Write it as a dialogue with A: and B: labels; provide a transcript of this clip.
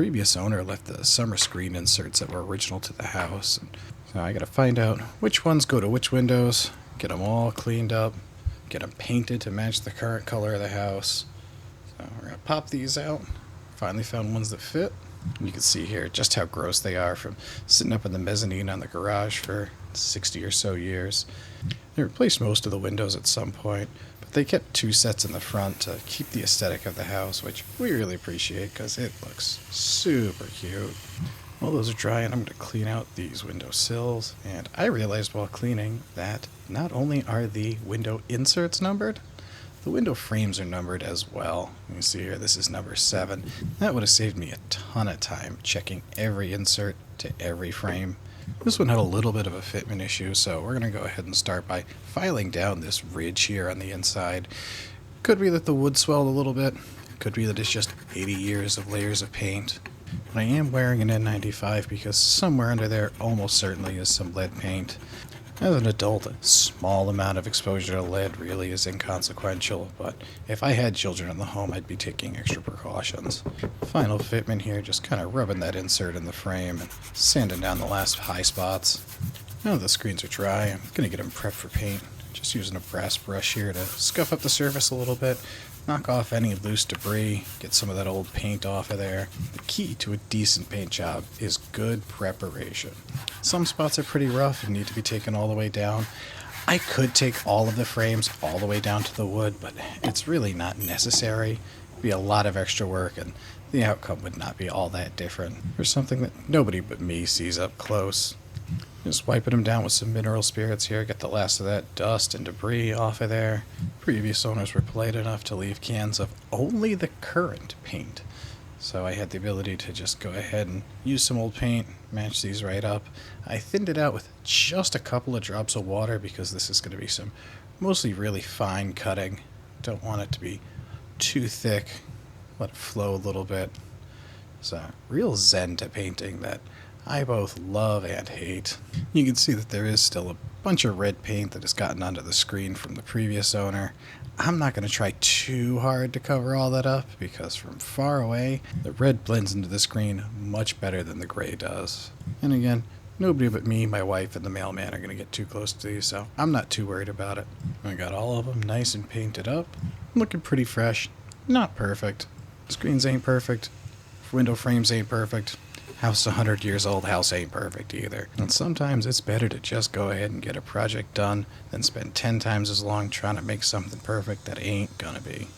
A: previous owner left the summer screen inserts that were original to the house. And so I gotta find out which ones go to which windows, get them all cleaned up, get them painted to match the current color of the house. So we're gonna pop these out. Finally found ones that fit. You can see here just how gross they are from sitting up in the mezzanine on the garage for 60 or so years. They replaced most of the windows at some point, but they kept 2 sets in the front to keep the aesthetic of the house, which we really appreciate because it looks super cute. While those are drying, I'm going to clean out these window sills, and I realized while cleaning that not only are the window inserts numbered, the window frames are numbered as well. You can see here, this is number 7. That would have saved me a ton of time checking every insert to every frame. This one had a little bit of a fitment issue, so we're going to go ahead and start by filing down this ridge here on the inside. Could be that the wood swelled a little bit. Could be that it's just 80 years of layers of paint. But I am wearing an N95 because somewhere under there almost certainly is some lead paint. As an adult, a small amount of exposure to lead really is inconsequential, but if I had children in the home, I'd be taking extra precautions. Final fitment here, just kind of rubbing that insert in the frame and sanding down the last high spots. Now the screens are dry, I'm going to get them prepped for paint. Just using a brass brush here to scuff up the surface a little bit, knock off any loose debris, get some of that old paint off of there. The key to a decent paint job is good preparation. Some spots are pretty rough and need to be taken all the way down. I could take all of the frames all the way down to the wood, but it's really not necessary. It'd be a lot of extra work and the outcome would not be all that different. There's something that nobody but me sees up close. Just wiping them down with some mineral spirits here, get the last of that dust and debris off of there. Previous owners were polite enough to leave cans of only the current paint. So I had the ability to just go ahead and use some old paint, match these right up. I thinned it out with just a couple of drops of water because this is going to be some mostly really fine cutting. Don't want it to be too thick. Let it flow a little bit. It's a real zen to painting that I both love and hate. You can see that there is still a bunch of red paint that has gotten onto the screen from the previous owner. I'm not going to try too hard to cover all that up because from far away, the red blends into the screen much better than the gray does. And again, nobody but me, my wife, and the mailman are going to get too close to these, so I'm not too worried about it. I got all of them nice and painted up. Looking pretty fresh. Not perfect. Screens ain't perfect. Window frames ain't perfect. House 100 years old, house ain't perfect either. And sometimes it's better to just go ahead and get a project done than spend 10 times as long trying to make something perfect that ain't gonna be.